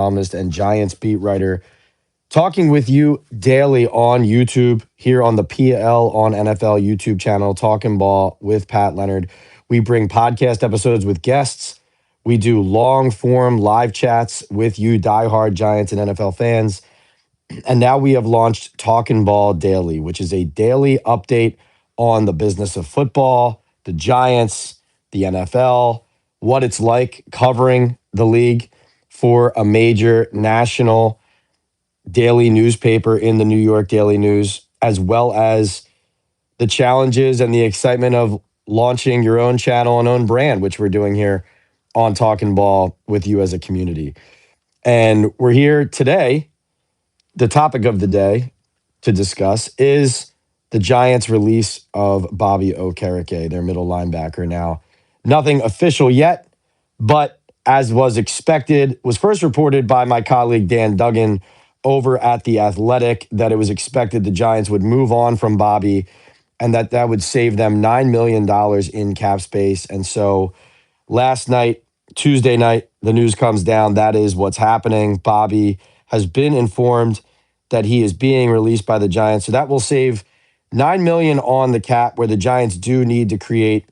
columnist and Giants beat writer, talking with you daily on YouTube, here on the PL on NFL YouTube channel, Talkin Ball with Pat Leonard. We bring podcast episodes with guests. We do long form live chats with you, diehard Giants and NFL fans. And now we have launched Talkin Ball Daily, which is a daily update on the business of football, the Giants, the NFL, what it's like covering the league for a major national daily newspaper in the New York Daily News, as well as the challenges and the excitement of launching your own channel and own brand, which we're doing here on Talkin Ball with you as a community. And we're here today. The topic of the day to discuss is the Giants' release of Bobby Okereke, their middle linebacker. Now, nothing official yet, but as was expected, was first reported by my colleague Dan Duggan over at The Athletic that it was expected the Giants would move on from Bobby and that would save them $9 million in cap space. And so last night, Tuesday night, the news comes down. That is what's happening. Bobby has been informed that he is being released by the Giants. So that will save $9 million on the cap, where the Giants do need to create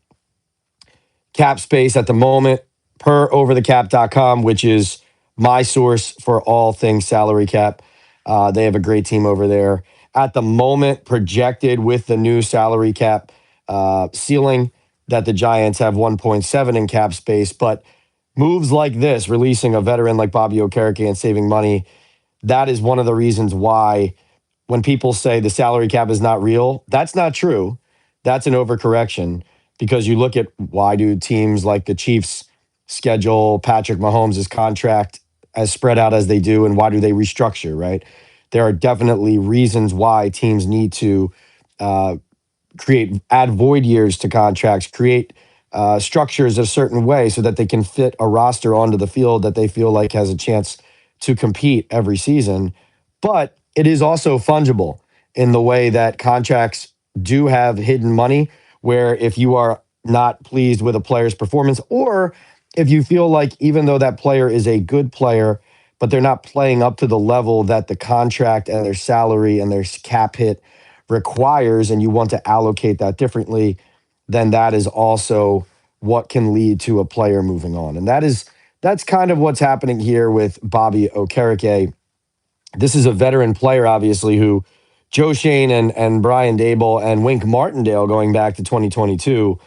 cap space at the moment per overthecap.com, which is my source for all things salary cap. They have a great team over there. At the moment, projected with the new salary cap ceiling, that the Giants have 1.7 in cap space. But moves like this, releasing a veteran like Bobby Okereke and saving money, that is one of the reasons why when people say the salary cap is not real, that's not true. That's an overcorrection, because you look at why do teams like the Chiefs schedule Patrick Mahomes' contract as spread out as they do, and why do they restructure, right? There are definitely reasons why teams need to add void years to contracts, create structures a certain way so that they can fit a roster onto the field that they feel like has a chance to compete every season. But it is also fungible in the way that contracts do have hidden money, where if you are not pleased with a player's performance, or if you feel like even though that player is a good player, but they're not playing up to the level that the contract and their salary and their cap hit requires, and you want to allocate that differently, then that is also what can lead to a player moving on. And that's kind of what's happening here with Bobby Okereke. This is a veteran player, obviously, who Joe Shane and Brian Dable and Wink Martindale, going back to 2022,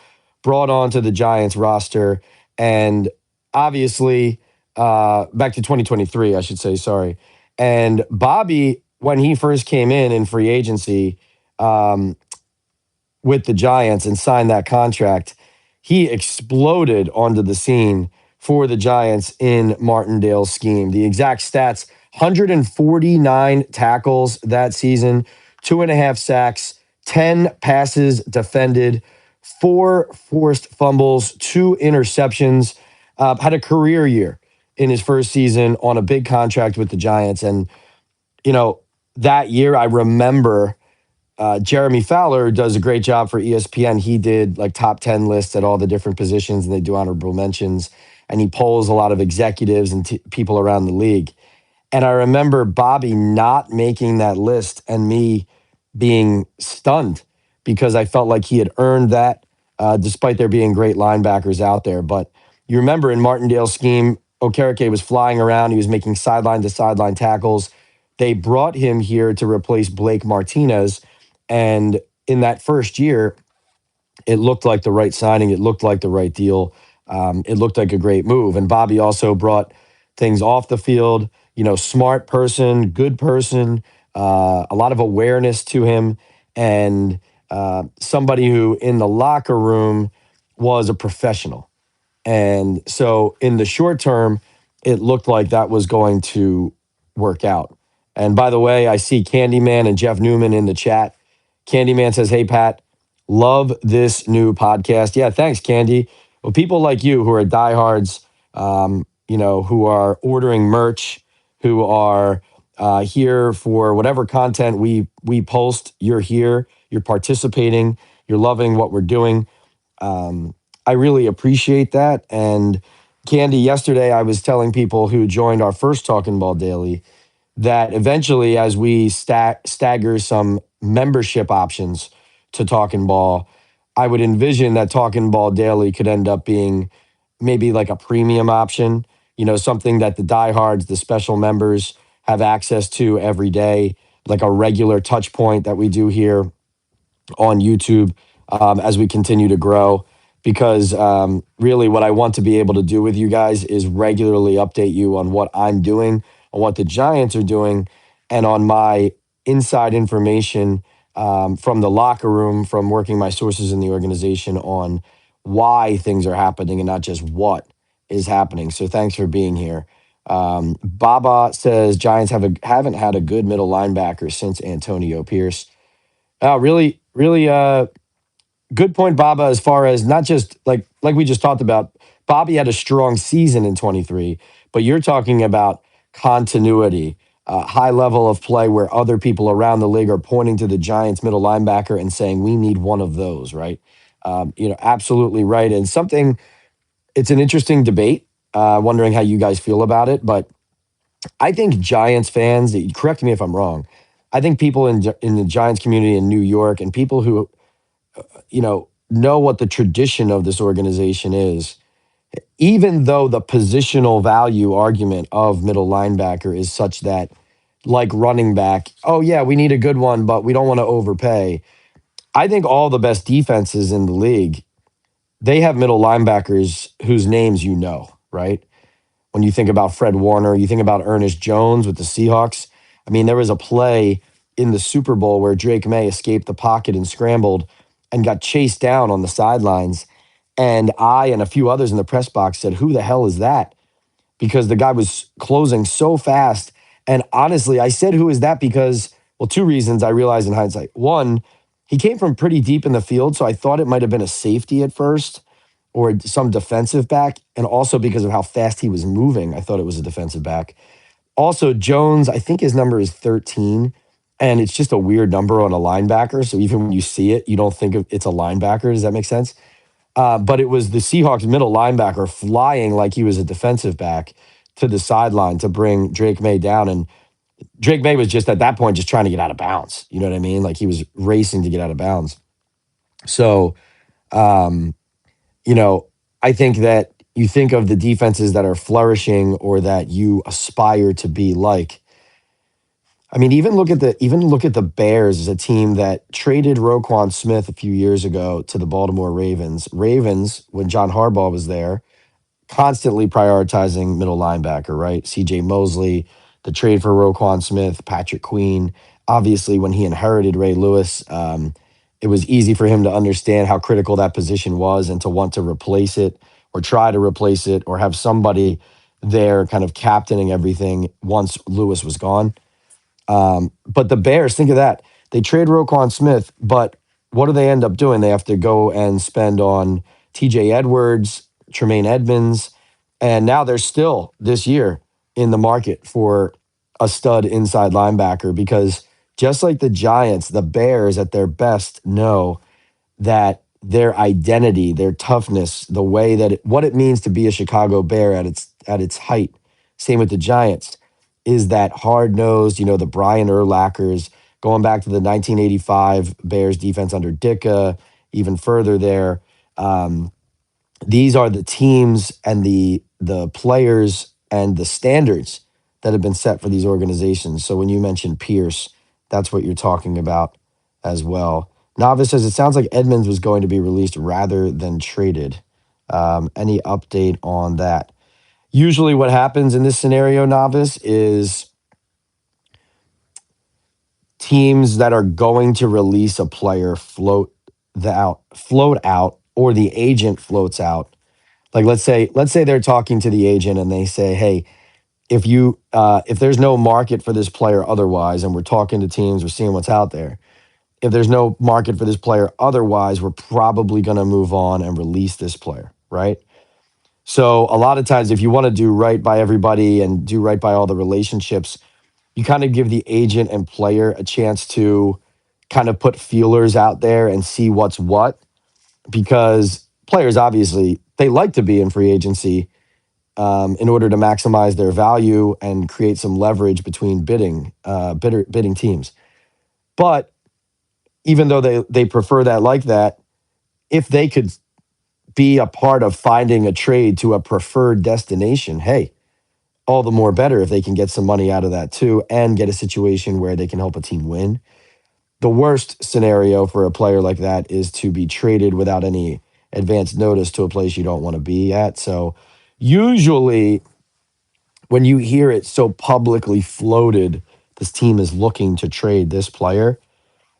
brought onto the Giants roster. And obviously, back to 2023, I should say, sorry. And Bobby, when he first came in free agency with the Giants and signed that contract, he exploded onto the scene for the Giants in Martindale's scheme. The exact stats: 149 tackles that season, 2.5 sacks, 10 passes defended, 4 forced fumbles, 2 interceptions. Had a career year in his first season on a big contract with the Giants. And, that year I remember Jeremy Fowler does a great job for ESPN. He did like top 10 lists at all the different positions, and they do honorable mentions. And he polls a lot of executives and people around the league. And I remember Bobby not making that list and me being stunned, because I felt like he had earned that, despite there being great linebackers out there. But you remember in Martindale's scheme, Okereke was flying around. He was making sideline to sideline tackles. They brought him here to replace Blake Martinez. And in that first year, it looked like the right signing. It looked like the right deal. It looked like a great move. And Bobby also brought things off the field, smart person, good person, a lot of awareness to him, and somebody who in the locker room was a professional. And so in the short term, it looked like that was going to work out. And by the way, I see Candyman and Jeff Newman in the chat. Candyman says, "Hey, Pat, love this new podcast." Yeah, thanks, Candy. Well, people like you who are diehards, who are ordering merch, who are here for whatever content we post, you're here, you're participating, you're loving what we're doing. I really appreciate that. And, Candy, yesterday I was telling people who joined our first Talking Ball Daily that eventually, as we stagger some membership options to Talkin' Ball, I would envision that Talkin' Ball Daily could end up being maybe like a premium option, something that the diehards, the special members have access to every day, like a regular touch point that we do here on YouTube as we continue to grow. Because really, what I want to be able to do with you guys is regularly update you on what I'm doing, on what the Giants are doing, and on my inside information from the locker room, from working my sources in the organization on why things are happening and not just what is happening. So thanks for being here. Baba says Giants haven't had a good middle linebacker since Antonio Pierce. Really, really good point, Baba, as far as not just like we just talked about. Bobby had a strong season in 23, but you're talking about continuity, high level of play where other people around the league are pointing to the Giants middle linebacker and saying, we need one of those, right? Absolutely right. And it's an interesting debate, wondering how you guys feel about it. But I think Giants fans, correct me if I'm wrong, I think people in the Giants community in New York and people who know what the tradition of this organization is, even though the positional value argument of middle linebacker is such that, like running back, oh yeah, we need a good one, but we don't want to overpay. I think all the best defenses in the league, they have middle linebackers whose names right? When you think about Fred Warner, you think about Ernest Jones with the Seahawks. I mean, there was a play in the Super Bowl where Drake May escaped the pocket and scrambled and got chased down on the sidelines. And I and a few others in the press box said, who the hell is that? Because the guy was closing so fast. And honestly, I said, who is that? Because, well, two reasons I realized in hindsight. One, he came from pretty deep in the field. So I thought it might have been a safety at first or some defensive back. And also because of how fast he was moving, I thought it was a defensive back. Also, Jones, I think his number is 13, and it's just a weird number on a linebacker. So even when you see it, you don't think of it's a linebacker. Does that make sense? But it was the Seahawks middle linebacker flying like he was a defensive back to the sideline to bring Drake May down. And Drake May was just at that point just trying to get out of bounds. You know what I mean? Like he was racing to get out of bounds. So, um, you know, I think that you think of the defenses that are flourishing or that you aspire to be like. I mean, even look at the Bears as a team that traded Roquan Smith a few years ago to the Baltimore Ravens. Ravens, when John Harbaugh was there, constantly prioritizing middle linebacker, right? CJ Mosley, the trade for Roquan Smith, Patrick Queen. Obviously, when he inherited Ray Lewis, it was easy for him to understand how critical that position was and to want to replace it or try to replace it or have somebody there kind of captaining everything once Lewis was gone. But the Bears, think of that. They trade Roquan Smith, but what do they end up doing? They have to go and spend on TJ Edwards, Tremaine Edmonds, and now they're still this year in the market for a stud inside linebacker because just like the Giants, the Bears at their best know that their identity, their toughness, the way that what it means to be a Chicago Bear at its height. Same with the Giants, is that hard nosed, the Brian Urlachers, going back to the 1985 Bears defense under Ditka, even further there. Um, these are the teams and the players and the standards that have been set for these organizations. So when you mention Pierce, that's what you're talking about as well. Novice says it sounds like Edmonds was going to be released rather than traded. Any update on that? Usually, what happens in this scenario, Novice, is teams that are going to release a player float out, or the agent floats out. Like let's say they're talking to the agent and they say, "Hey, if there's no market for this player otherwise, and we're talking to teams, we're seeing what's out there. If there's no market for this player otherwise, we're probably going to move on and release this player, right?" So a lot of times, if you want to do right by everybody and do right by all the relationships, you kind of give the agent and player a chance to kind of put feelers out there and see what's what, because players obviously they like to be in free agency in order to maximize their value and create some leverage between bidding teams. But even though they prefer that like that, if they could be a part of finding a trade to a preferred destination, hey, all the more better if they can get some money out of that too and get a situation where they can help a team win. The worst scenario for a player like that is to be traded without any advance notice to a place you don't want to be at. So usually when you hear it so publicly floated, this team is looking to trade this player,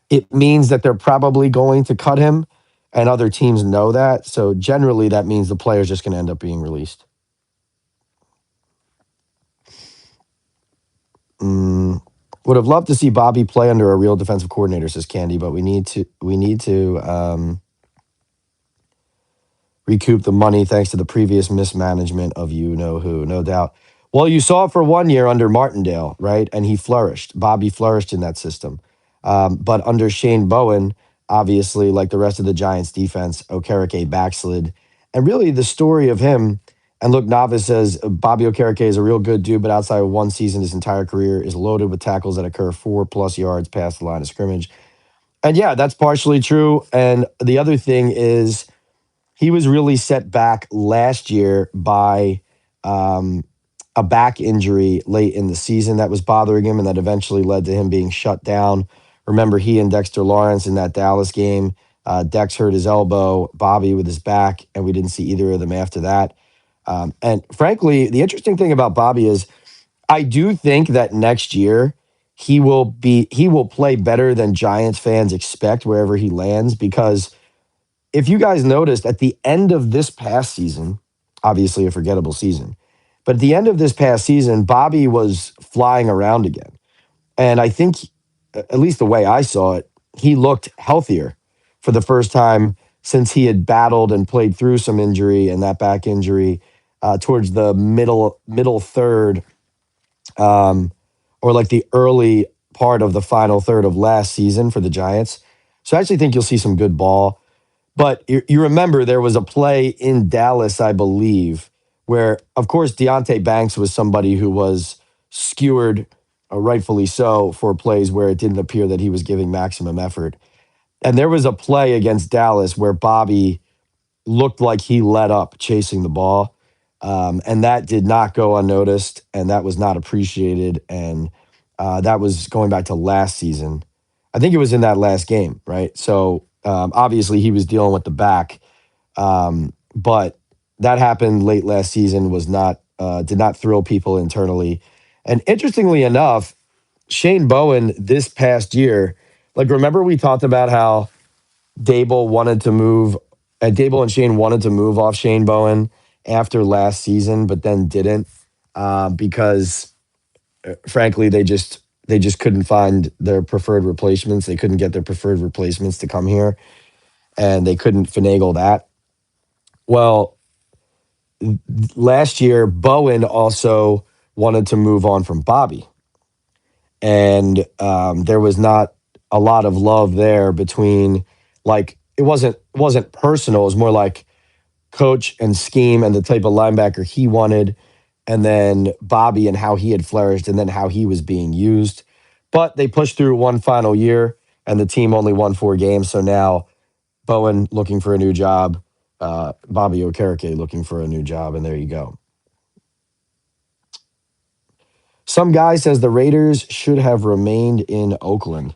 it means that they're probably going to cut him, and other teams know that. So generally, that means the player's just going to end up being released. Would have loved to see Bobby play under a real defensive coordinator, says Candy, but we need to recoup the money thanks to the previous mismanagement of you know who, no doubt. Well, you saw it for 1 year under Martindale, right? And he flourished. Bobby flourished in that system. But under Shane Bowen, obviously, like the rest of the Giants defense, Okereke backslid. And really, the story of him, and look, Navis says Bobby Okereke is a real good dude, but outside of one season, his entire career is loaded with tackles that occur 4+ yards past the line of scrimmage. And yeah, that's partially true. And the other thing is, he was really set back last year by um, a back injury late in the season that was bothering him, and that eventually led to him being shut down. Remember, he and Dexter Lawrence in that Dallas game. Dex hurt his elbow, Bobby with his back, and we didn't see either of them after that. And frankly, the interesting thing about Bobby is I do think that next year he will play better than Giants fans expect wherever he lands, because if you guys noticed at the end of this past season, obviously a forgettable season, but at the end of this past season, Bobby was flying around again. And I think, at least the way I saw it, he looked healthier for the first time since he had battled and played through some injury and that back injury towards the middle third, um, or like the early part of the final third of last season for the Giants. So I actually think you'll see some good ball. But you remember there was a play in Dallas, I believe, where, of course, Deontay Banks was somebody who was skewered, rightfully so, for plays where it didn't appear that he was giving maximum effort. And there was a play against Dallas where Bobby looked like he let up chasing the ball. And that did not go unnoticed, and that was not appreciated. And that was going back to last season. I think it was in that last game, right? So obviously he was dealing with the back, but that happened late last season. Was not did not thrill people internally. And interestingly enough, Shane Bowen this past year, like remember we talked about how Dable wanted to move, Dable and Shane wanted to move off Shane Bowen after last season, but then didn't because frankly they just couldn't find their preferred replacements. They couldn't get their preferred replacements to come here, and they couldn't finagle that. Well, last year Bowen also wanted to move on from Bobby, and there was not a lot of love there between, like it wasn't personal. It was more like coach and scheme and the type of linebacker he wanted, and then Bobby and how he had flourished, and then how he was being used. But they pushed through one final year, and the team only won 4 games. So now Bowen looking for a new job, Bobby Okereke looking for a new job, and there you go. Some guy says the Raiders should have remained in Oakland.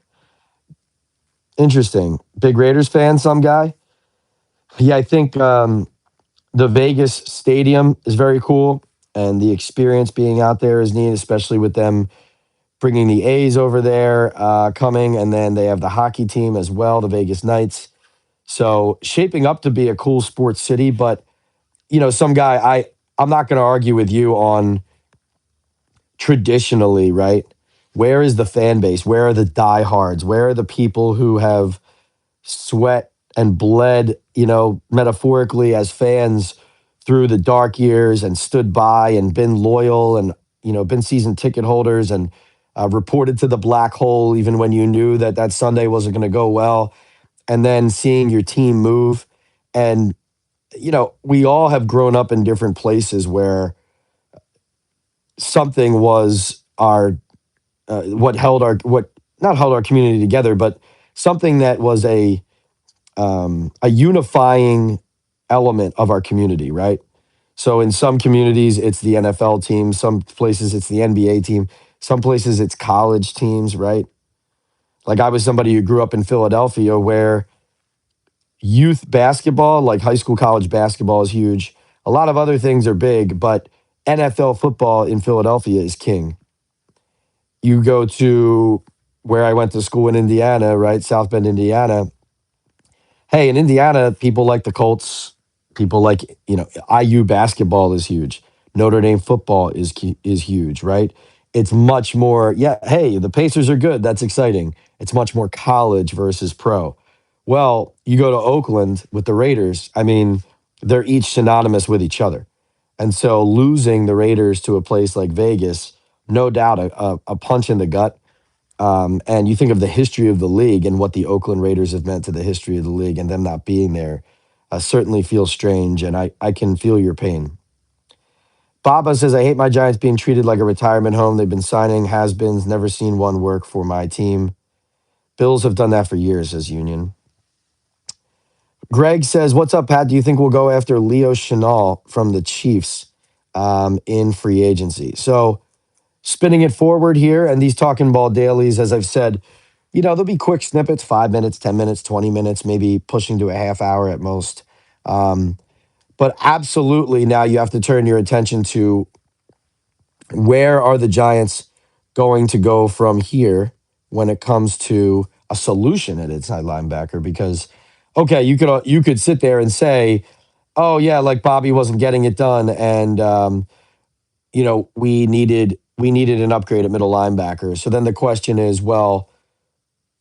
Interesting. Big Raiders fan, some guy. Yeah, I think the Vegas stadium is very cool, and the experience being out there is neat, especially with them bringing the A's over there, coming, and then they have the hockey team as well, the Vegas Knights. So shaping up to be a cool sports city. But some guy, I'm not going to argue with you on traditionally, right? Where is the fan base? Where are the diehards? Where are the people who have sweat and bled, metaphorically as fans through the dark years and stood by and been loyal and, been season ticket holders and reported to the black hole even when you knew that that Sunday wasn't going to go well. And then seeing your team move. And, we all have grown up in different places where something was our what held our what not held our community together, but something that was a unifying element of our community, right? So in some communities, it's the NFL team. Some places, it's the NBA team. Some places, it's college teams, right? Like I was somebody who grew up in Philadelphia where youth basketball, like high school, college basketball is huge. A lot of other things are big, but NFL football in Philadelphia is king. You go to where I went to school in Indiana, right? South Bend, Indiana. Hey, in Indiana, people like the Colts. People like, IU basketball is huge. Notre Dame football is huge, right? It's much more, yeah, hey, the Pacers are good. That's exciting. It's much more college versus pro. Well, you go to Oakland with the Raiders. I mean, they're each synonymous with each other. And so losing the Raiders to a place like Vegas, no doubt a punch in the gut. And you think of the history of the league and what the Oakland Raiders have meant to the history of the league, and them not being there certainly feels strange. And I can feel your pain. Baba says, I hate my Giants being treated like a retirement home. They've been signing has-beens, never seen one work for my team. Bills have done that for years, says Union. Greg says, what's up, Pat? Do you think we'll go after Leo Chenal from the Chiefs in free agency? So spinning it forward here, and these Talking Ball dailies, as I've said, there'll be quick snippets, 5 minutes, 10 minutes, 20 minutes, maybe pushing to a half hour at most. But absolutely now you have to turn your attention to where are the Giants going to go from here when it comes to a solution at inside linebacker? Because, okay, you could sit there and say, oh yeah, like Bobby wasn't getting it done, and we needed an upgrade at middle linebacker. So then the question is, well,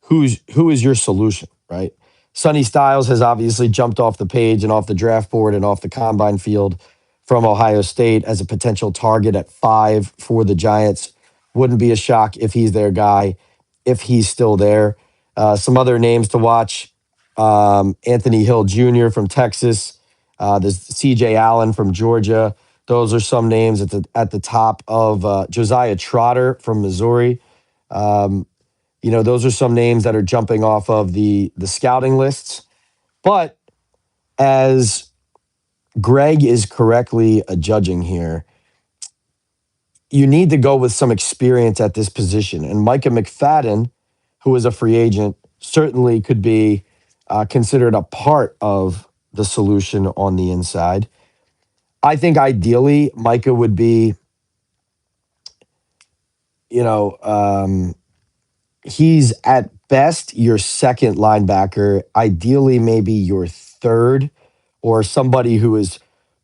who is your solution, right? Sonny Styles has obviously jumped off the page and off the draft board and off the combine field from Ohio State as a potential target at 5 for the Giants. Wouldn't be a shock if he's their guy, if he's still there. Some other names to watch: Anthony Hill Jr. from Texas, there's C.J. Allen from Georgia. Those are some names at the top of Josiah Trotter from Missouri. Um, those are some names that are jumping off of the scouting lists. But as Greg is correctly judging here, you need to go with some experience at this position. And Micah McFadden, who is a free agent, certainly could be considered a part of the solution on the inside. I think ideally Micah would be, you know, he's at best your second linebacker, ideally maybe your third, or somebody who is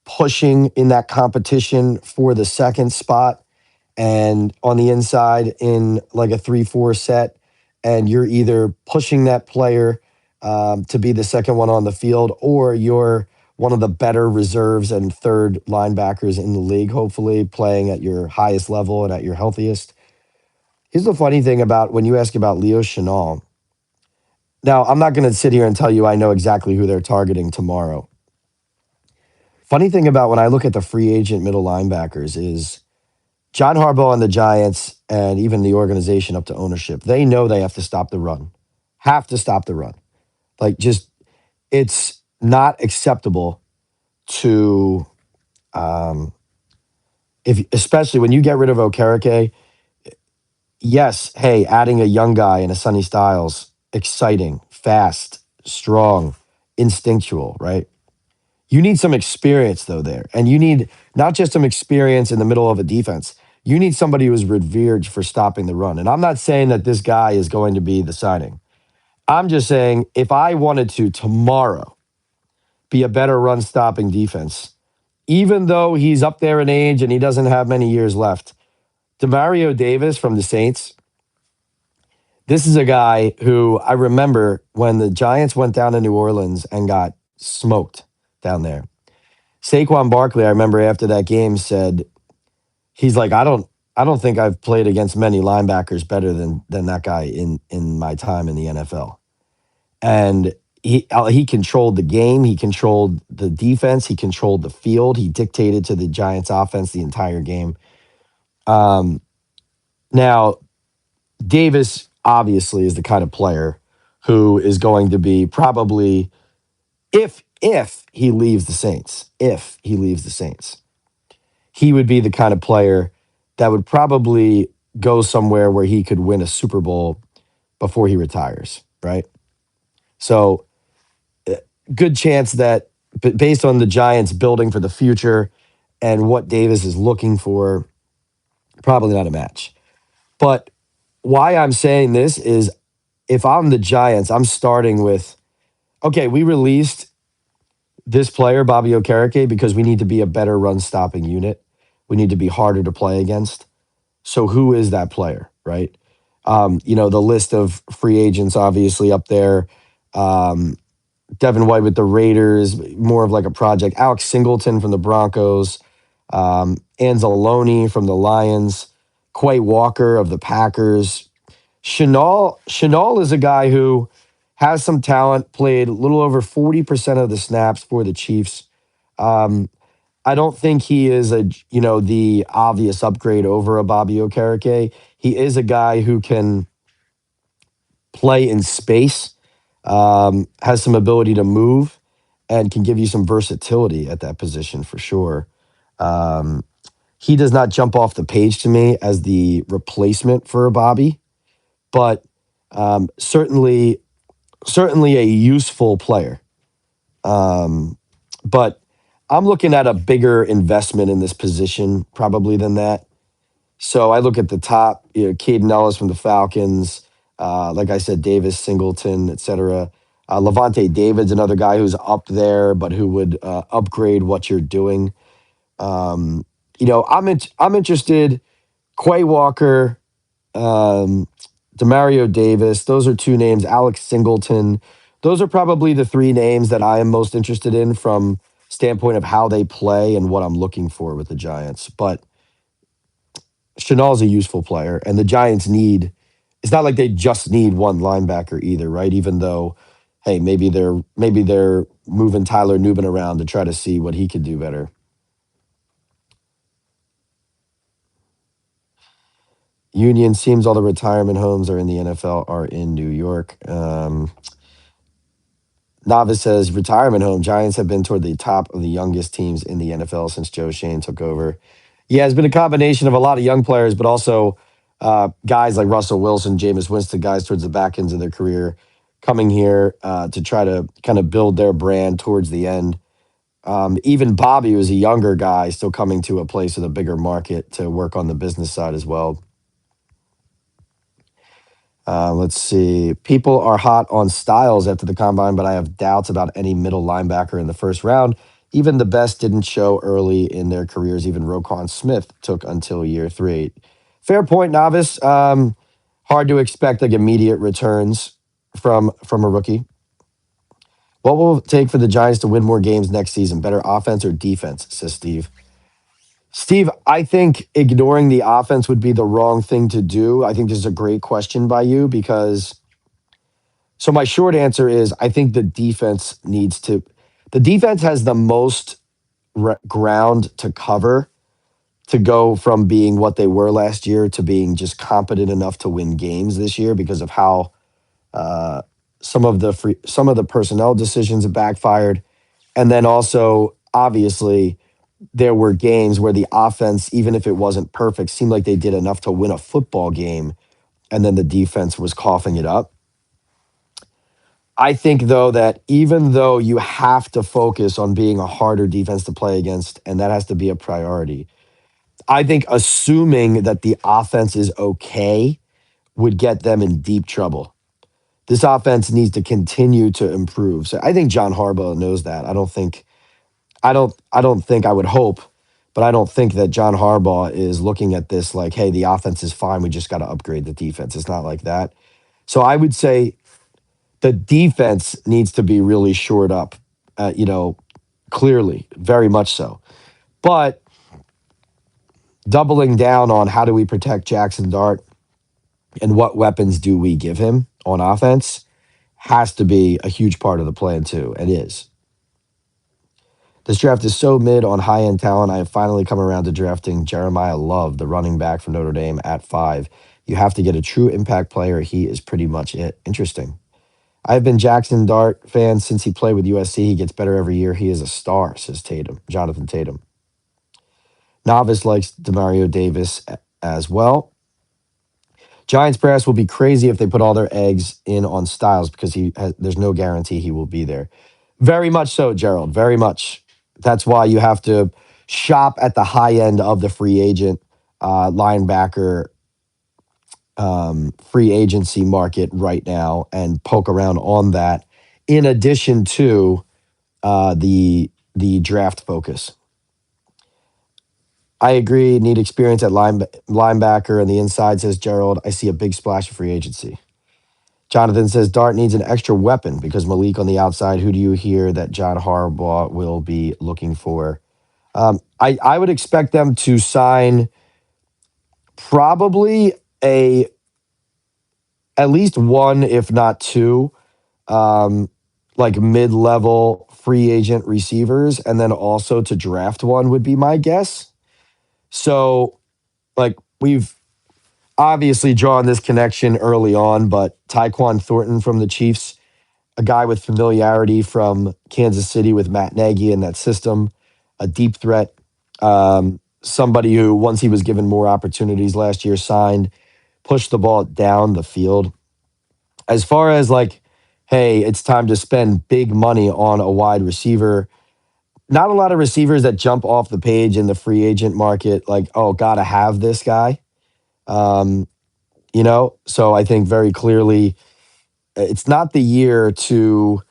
pushing in that competition for the second spot and on the inside in like a 3-4 set. And you're either pushing that player to be the second one on the field, or you're one of the better reserves and third linebackers in the league, hopefully playing at your highest level and at your healthiest. Here's the funny thing about when you ask about Leo Chenal. Now, I'm not going to sit here and tell you I know exactly who they're targeting tomorrow. Funny thing about when I look at the free agent middle linebackers is John Harbaugh and the Giants, and even the organization up to ownership, they know they have to stop the run. Have to stop the run. Like, just, it's not acceptable to, especially when you get rid of Okereke. Yes, hey, adding a young guy and a Sonny Styles, exciting, fast, strong, instinctual, right? You need some experience though there. And you need not just some experience in the middle of a defense. You need somebody who's revered for stopping the run. And I'm not saying that this guy is going to be the signing. I'm just saying if I wanted to tomorrow be a better run stopping defense, even though he's up there in age and he doesn't have many years left, Demario Davis from the Saints, this is a guy who I remember when the Giants went down to New Orleans and got smoked down there. Saquon Barkley, I remember after that game said, he's like, I don't think I've played against many linebackers better than that guy in my time in the NFL. And he controlled the game, he controlled the defense, he controlled the field, he dictated to the Giants offense the entire game. Um, Now, Davis obviously is the kind of player who is going to be probably if he leaves the Saints, if he leaves the Saints, he would be the kind of player that would probably go somewhere where he could win a Super Bowl before he retires, right? So, good chance that based on the Giants building for the future and what Davis is looking for, probably not a match. But why I'm saying this is if I'm the Giants, I'm starting with okay, we released this player, Bobby Okereke, because we need to be a better run stopping unit. We need to be harder to play against. So who is that player, right? The list of free agents obviously up there. Um, Devin White with the Raiders, more of like a project. Alex Singleton from the Broncos, Anzalone from the Lions, Quay Walker of the Packers. Chanel is a guy who has some talent, played a little over 40% of the snaps for the Chiefs. Um, I don't think he is the obvious upgrade over a Bobby Okereke. He is a guy who can play in space, has some ability to move, and can give you some versatility at that position for sure. Um, he does not jump off the page to me as the replacement for a Bobby, but certainly a useful player. But I'm looking at a bigger investment in this position probably than that. So I look at the top, Caden Ellis from the Falcons, like I said, Davis, Singleton, et cetera. Levante David's another guy who's up there, but who would upgrade what you're doing. I'm interested. Quay Walker, um, Demario Davis. Those are two names. Alex Singleton. Those are probably the three names that I am most interested in from standpoint of how they play and what I'm looking for with the Giants. But Chanel's a useful player, and the Giants need. It's not like they just need one linebacker either, right? Even though, hey, maybe they're moving Tyler Nubin around to try to see what he could do better. Union seems all the retirement homes are in the NFL are in New York. Navis says retirement home. Giants have been toward the top of the youngest teams in the NFL since Joe Shane took over. Yeah, it's been a combination of a lot of young players, but also guys like Russell Wilson, Jameis Winston, guys towards the back ends of their career coming here to try to kind of build their brand towards the end. Even Bobby was a younger guy, still coming to a place with a bigger market to work on the business side as well. Let's see. People are hot on Styles after the combine, but I have doubts about any middle linebacker in the first round. Even the best didn't show early in their careers. Even Roquan Smith took until year three. Fair point, novice. Hard to expect like immediate returns from a rookie. What will it take for the Giants to win more games next season? Better offense or defense? Says Steve. Steve, I think ignoring the offense would be the wrong thing to do. I think this is a great question by you because so my short answer is I think the defense has the most ground to cover to go from being what they were last year to being just competent enough to win games this year because of how uh, some of the personnel decisions have backfired, and then also obviously there were games where the offense, even if it wasn't perfect, seemed like they did enough to win a football game, and then the defense was coughing it up. I think, though, that even though you have to focus on being a harder defense to play against, and that has to be a priority, I think assuming that the offense is okay would get them in deep trouble. This offense needs to continue to improve. So I think John Harbaugh knows that. I don't think I would hope, but I don't think that John Harbaugh is looking at this like, hey, the offense is fine. We just got to upgrade the defense. It's not like that. So I would say the defense needs to be really shored up, clearly, very much so. But doubling down on how do we protect Jackson Dart and what weapons do we give him on offense has to be a huge part of the plan too, and is. This draft is so mid on high end talent. I have finally come around to drafting Jeremiah Love, the running back from Notre Dame, at 5. You have to get a true impact player. He is pretty much it. Interesting. I've been Jackson Dart fan since he played with USC. He gets better every year. He is a star, says Tatum, Jonathan Tatum. Novice likes Demario Davis as well. Giants brass will be crazy if they put all their eggs in on Styles because there's no guarantee he will be there. Very much so, Gerald. Very much. That's why you have to shop at the high end of the free agent linebacker free agency market right now and poke around on that. In addition to the draft focus. I agree. Need experience at linebacker and the inside, says Gerald. I see a big splash of free agency. Jonathan says Dart needs an extra weapon because Malik on the outside. Who do you hear that John Harbaugh will be looking for? I would expect them to sign probably a at least one, if not two, like mid-level free agent receivers, and then also to draft one would be my guess. So, like we've obviously drawn this connection early on, but Tyquan Thornton from the Chiefs, a guy with familiarity from Kansas City with Matt Nagy in that system, a deep threat, somebody who, once he was given more opportunities last year, signed, pushed the ball down the field. As far as like, hey, it's time to spend big money on a wide receiver. Not a lot of receivers that jump off the page in the free agent market, like, oh, gotta have this guy. Um, so I think very clearly it's not the year to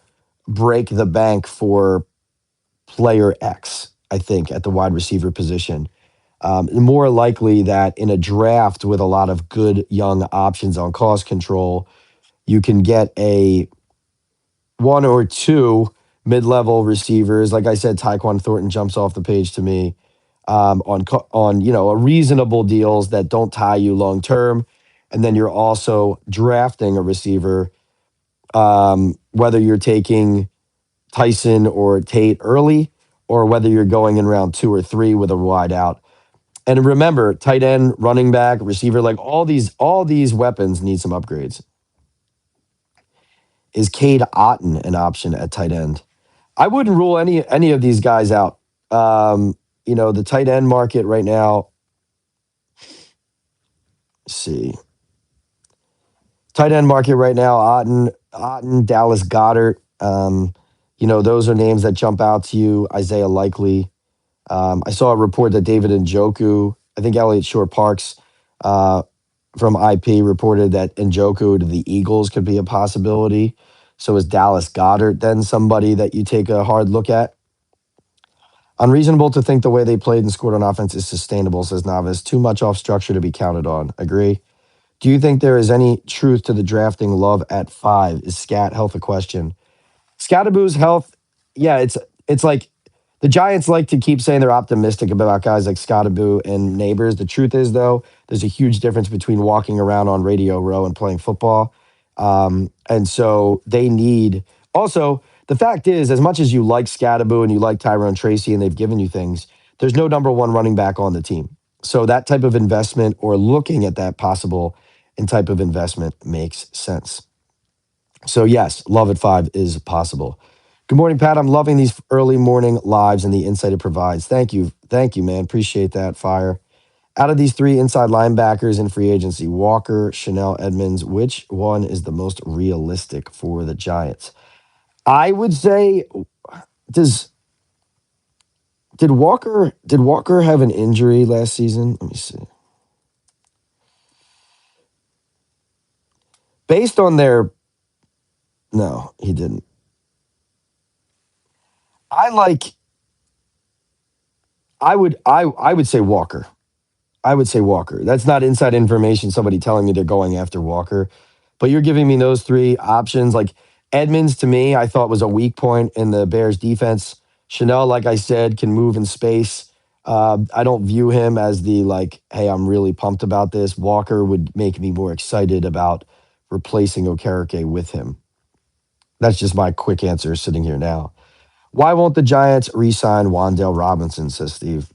break the bank for player X, I think, at the wide receiver position. More likely that in a draft with a lot of good young options on cost control, you can get a one or two mid-level receivers. Like I said, Tyquan Thornton jumps off the page to me on a reasonable deals that don't tie you long term, and then you're also drafting a receiver, whether you're taking Tyson or Tate early, or whether you're going in round 2 or 3 with a wide out. And remember, tight end, running back, receiver, like all these weapons need some upgrades. Is Cade Otton an option at tight end? I wouldn't rule any of these guys out. The tight end market right now. Let's see. Tight end market right now, Otton, Dallas Goddard. Those are names that jump out to you. Isaiah Likely. I saw a report that David Njoku, I think Elliott Shore Parks from IP reported that Njoku to the Eagles could be a possibility. So is Dallas Goddard then somebody that you take a hard look at? Unreasonable to think the way they played and scored on offense is sustainable, says Novice. Too much off structure to be counted on. Agree. Do you think there is any truth to the drafting Love at 5? Is Scat health a question? Scatterboo's health, yeah, it's like the Giants like to keep saying they're optimistic about guys like Scottaboo and Neighbors. The truth is, though, there's a huge difference between walking around on Radio Row and playing football. And so they need. Also, the fact is, as much as you like Scattaboo and you like Tyrone Tracy and they've given you things, there's no number one running back on the team. So that type of investment or looking at that possible and type of investment makes sense. So yes, Love at 5 is possible. Good morning, Pat. I'm loving these early morning lives and the insight it provides. Thank you. Thank you, man. Appreciate that, Fire. Out of these 3 inside linebackers in free agency, Walker, Chanel, Edmonds, which one is the most realistic for the Giants? I would say, did Walker have an injury last season? Let me see. Based on their No, he didn't. I like I would say Walker. I would say Walker. That's not inside information, somebody telling me they're going after Walker. But you're giving me those 3 options. Like Edmonds, to me, I thought was a weak point in the Bears defense. Chanel, like I said, can move in space. I don't view him as the like, hey, I'm really pumped about this. Walker would make me more excited about replacing Okereke with him. That's just my quick answer sitting here now. Why won't the Giants re-sign Wandale Robinson? Says Steve.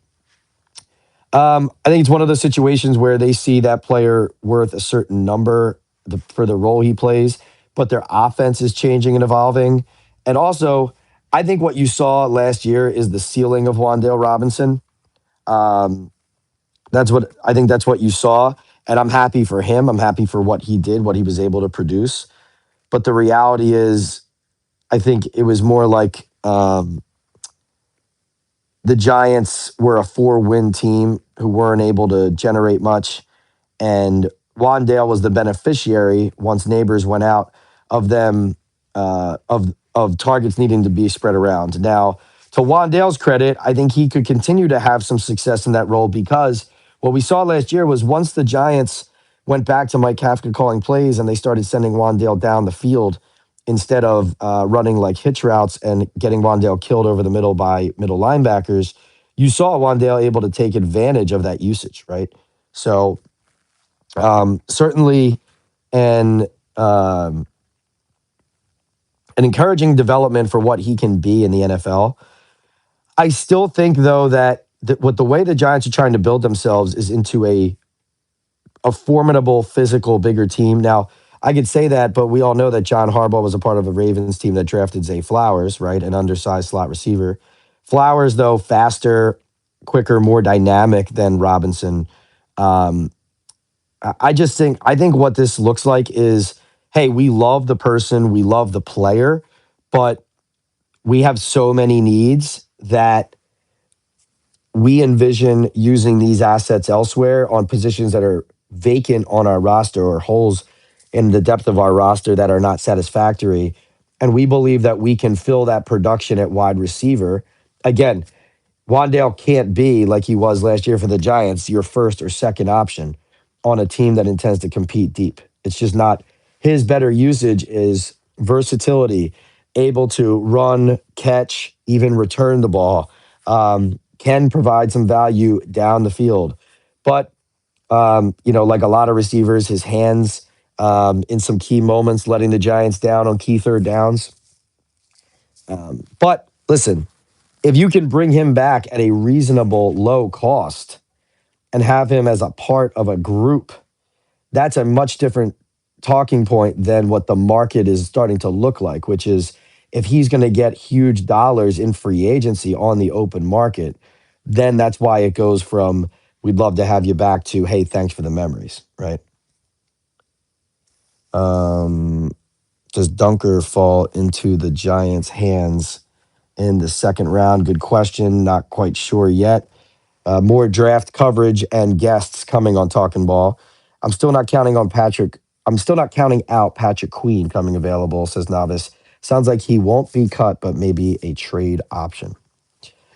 I think it's one of those situations where they see that player worth a certain number for the role he plays, but their offense is changing and evolving. And also, I think what you saw last year is the ceiling of Wandale Robinson. Um, that's what you saw, and I'm happy for him. I'm happy for what he did, what he was able to produce. But the reality is, I think it was more like the Giants were a four-win team who weren't able to generate much, and Wandale was the beneficiary once Neighbors went out of them of targets needing to be spread around. Now, to Wandale's credit, I think he could continue to have some success in that role because what we saw last year was once the Giants went back to Mike Kafka calling plays and they started sending Wandale down the field instead of running like hitch routes and getting Wandale killed over the middle by middle linebackers, you saw Wandale able to take advantage of that usage, right? So certainly an um, an encouraging development for what he can be in the NFL. I still think though that with the way the Giants are trying to build themselves is into a formidable, physical, bigger team. Now, I could say that, but we all know that John Harbaugh was a part of a Ravens team that drafted Zay Flowers, right? An undersized slot receiver. Flowers, though, faster, quicker, more dynamic than Robinson. Um, I think what this looks like is, hey, we love the person, we love the player, but we have so many needs that we envision using these assets elsewhere on positions that are vacant on our roster or holes in the depth of our roster that are not satisfactory. And we believe that we can fill that production at wide receiver. Again, Wandale can't be like he was last year for the Giants, your first or second option on a team that intends to compete deep. It's just not his better usage is versatility, able to run, catch, even return the ball, can provide some value down the field. But, like a lot of receivers, his hands in some key moments, letting the Giants down on key third downs. But listen, if you can bring him back at a reasonable low cost and have him as a part of a group, that's a much different talking point than what the market is starting to look like, which is if he's going to get huge dollars in free agency on the open market, then that's why it goes from we'd love to have you back to hey, thanks for the memories, right? Um, does Dunker fall into the Giants' hands in the second round? Good question. Not quite sure yet. More draft coverage and guests coming on Talking Ball. I'm still not counting on Patrick. I'm still not counting out Patrick Queen coming available, says Novice. Sounds like he won't be cut, but maybe a trade option.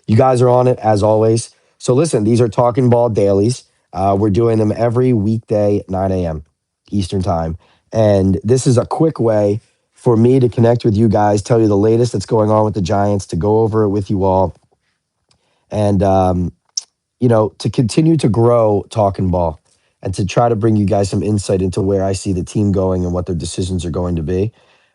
You guys are on it as always. So listen, these are Talking Ball dailies. We're doing them every weekday, 9 a.m. Eastern time. And this is a quick way for me to connect with you guys, tell you the latest that's going on with the Giants, to go over it with you all. And to continue to grow Talking Ball and to try to bring you guys some insight into where I see the team going and what their decisions are going to be,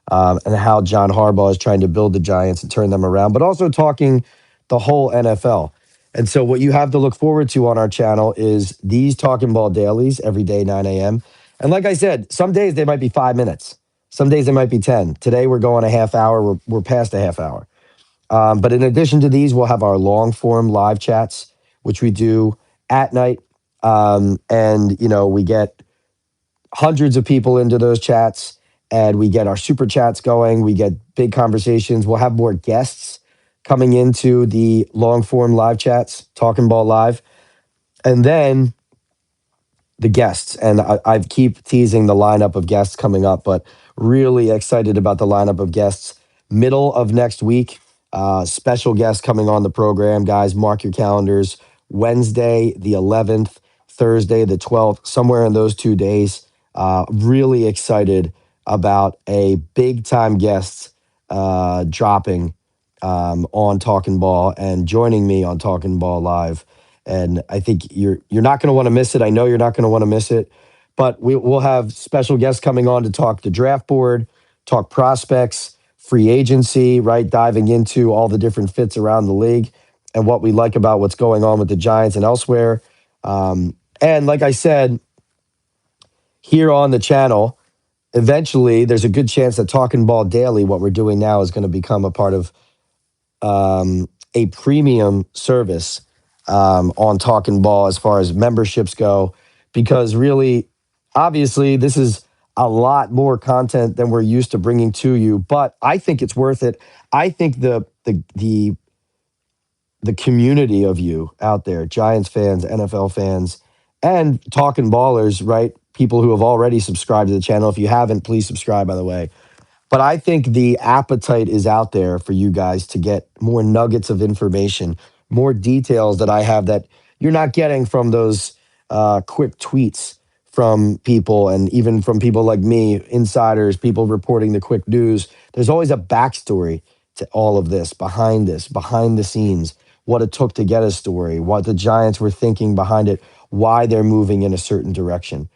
and how John Harbaugh is trying to build the Giants and turn them around, but also talking the whole NFL. And so, what you have to look forward to on our channel is these Talking Ball dailies every day, 9 a.m. And like I said, some days they might be 5 minutes, some days they might be 10. Today, we're going a half hour, we're past a half hour. But in addition to these, we'll have our long form live chats, which we do at night. We get hundreds of people into those chats and we get our super chats going. We get big conversations. We'll have more guests coming into the long form live chats, Talking Ball Live. And then the guests. And I keep teasing the lineup of guests coming up, but really excited about the lineup of guests. Middle of next week, special guests coming on the program. Guys, mark your calendars. Wednesday, the 11th, Thursday, the 12th, somewhere in those 2 days. Really excited about a big time guest dropping on Talking Ball and joining me on Talking Ball Live. And I think you're not going to want to miss it. I know you're not going to want to miss it. But we'll have special guests coming on to talk the draft board, talk prospects, free agency, right? Diving into all the different fits around the league and what we like about what's going on with the Giants and elsewhere. And like I said, here on the channel, eventually there's a good chance that Talkin Ball Daily, what we're doing now, is going to become a part of a premium service on Talkin Ball as far as memberships go, because really, obviously, this is a lot more content than we're used to bringing to you. But I think it's worth it. I think the community of you out there, Giants fans, NFL fans, and Talkin Ballers, right? People who have already subscribed to the channel. If you haven't, please subscribe, by the way. But I think the appetite is out there for you guys to get more nuggets of information, more details that I have that you're not getting from those quick tweets from people, and even from people like me, insiders, people reporting the quick news. There's always a backstory to all of this, behind the scenes, what it took to get a story, what the Giants were thinking behind it, why they're moving in a certain direction.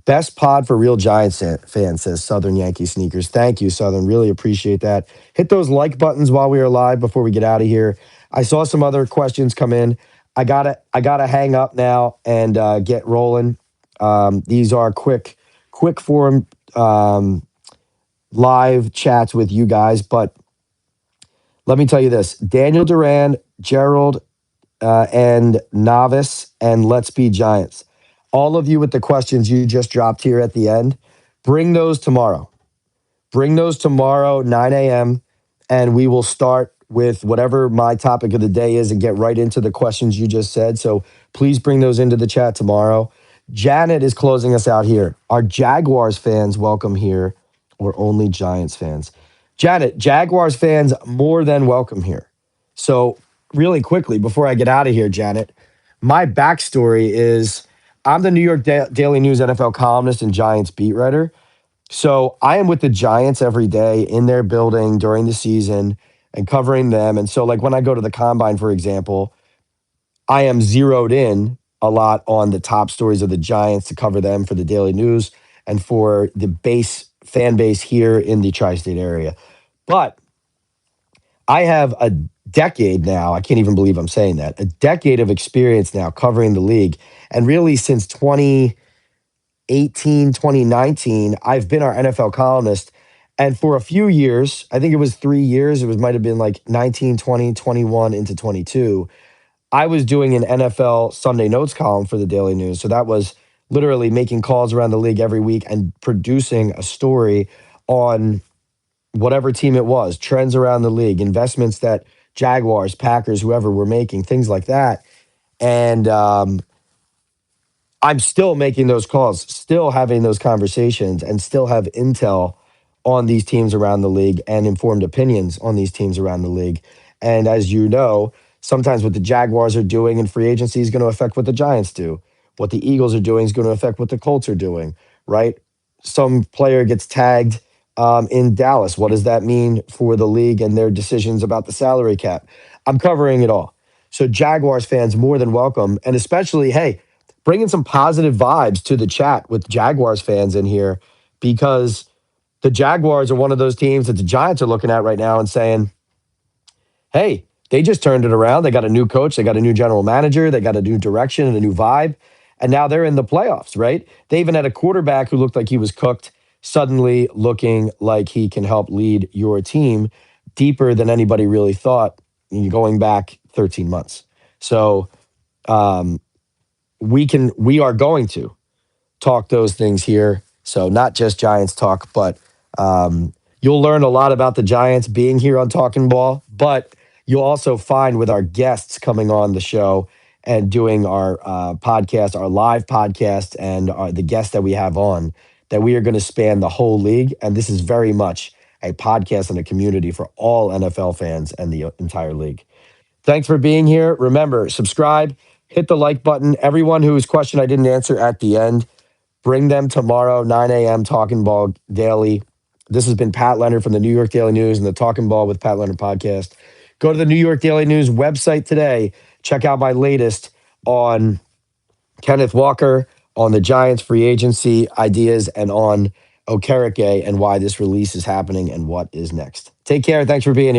Best pod for real Giants fans, says Southern Yankee Sneakers. Thank you, Southern. Really appreciate that. Hit those like buttons while we are live before we get out of here. I saw some other questions come in. I gotta hang up now and get rolling. These are quick form live chats with you guys, but let me tell you this: Daniel Duran, Gerald, and Novice, and Let's Be Giants. All of you with the questions you just dropped here at the end, bring those tomorrow. Bring those tomorrow, 9 a.m., and we will start with whatever my topic of the day is and get right into the questions you just said. So please bring those into the chat tomorrow. Janet is closing us out here. Are Jaguars fans welcome here or only Giants fans? Janet, Jaguars fans more than welcome here. So, really quickly, before I get out of here, Janet, my backstory is I'm the New York Daily News NFL columnist and Giants beat writer. So I am with the Giants every day in their building during the season and covering them. And so, like, when I go to the combine, for example, I am zeroed in a lot on the top stories of the Giants to cover them for the Daily News and for the fan base here in the tri-state area. But I have a decade now. I can't even believe I'm saying that. A decade of experience now covering the league. And really, since 2018, 2019, I've been our NFL columnist. And for a few years, I think it was 3 years, might have been like 19, 20, 21 into 22. I was doing an NFL Sunday Notes column for the Daily News. So that was literally making calls around the league every week and producing a story on whatever team it was, trends around the league, investments that Jaguars, Packers, whoever were making, things like that. And I'm still making those calls, still having those conversations, and still have intel on these teams around the league and informed opinions on these teams around the league. And as you know, sometimes what the Jaguars are doing in free agency is going to affect what the Giants do. What the Eagles are doing is going to affect what the Colts are doing, right? Some player gets tagged in Dallas. What does that mean for the league and their decisions about the salary cap? I'm covering it all. So Jaguars fans more than welcome. And especially, hey, bringing some positive vibes to the chat with Jaguars fans in here, because the Jaguars are one of those teams that the Giants are looking at right now and saying, hey, they just turned it around. They got a new coach. They got a new general manager. They got a new direction and a new vibe. And now they're in the playoffs, right? They even had a quarterback who looked like he was cooked, suddenly looking like he can help lead your team deeper than anybody really thought going back 13 months. So we are going to talk those things here. So not just Giants talk, but you'll learn a lot about the Giants being here on Talkin' Ball, but you'll also find with our guests coming on the show and doing our podcast, our live podcast, and the guests that we have on, that we are going to span the whole league. And this is very much a podcast and a community for all NFL fans and the entire league. Thanks for being here. Remember, subscribe, hit the like button. Everyone whose question I didn't answer at the end, bring them tomorrow, 9 a.m., Talkin' Ball Daily. This has been Pat Leonard from the New York Daily News and the Talkin' Ball with Pat Leonard podcast. Go to the New York Daily News website today. Check out my latest on Kenneth Walker, on the Giants free agency ideas, and on Okereke and why this release is happening and what is next. Take care. Thanks for being here.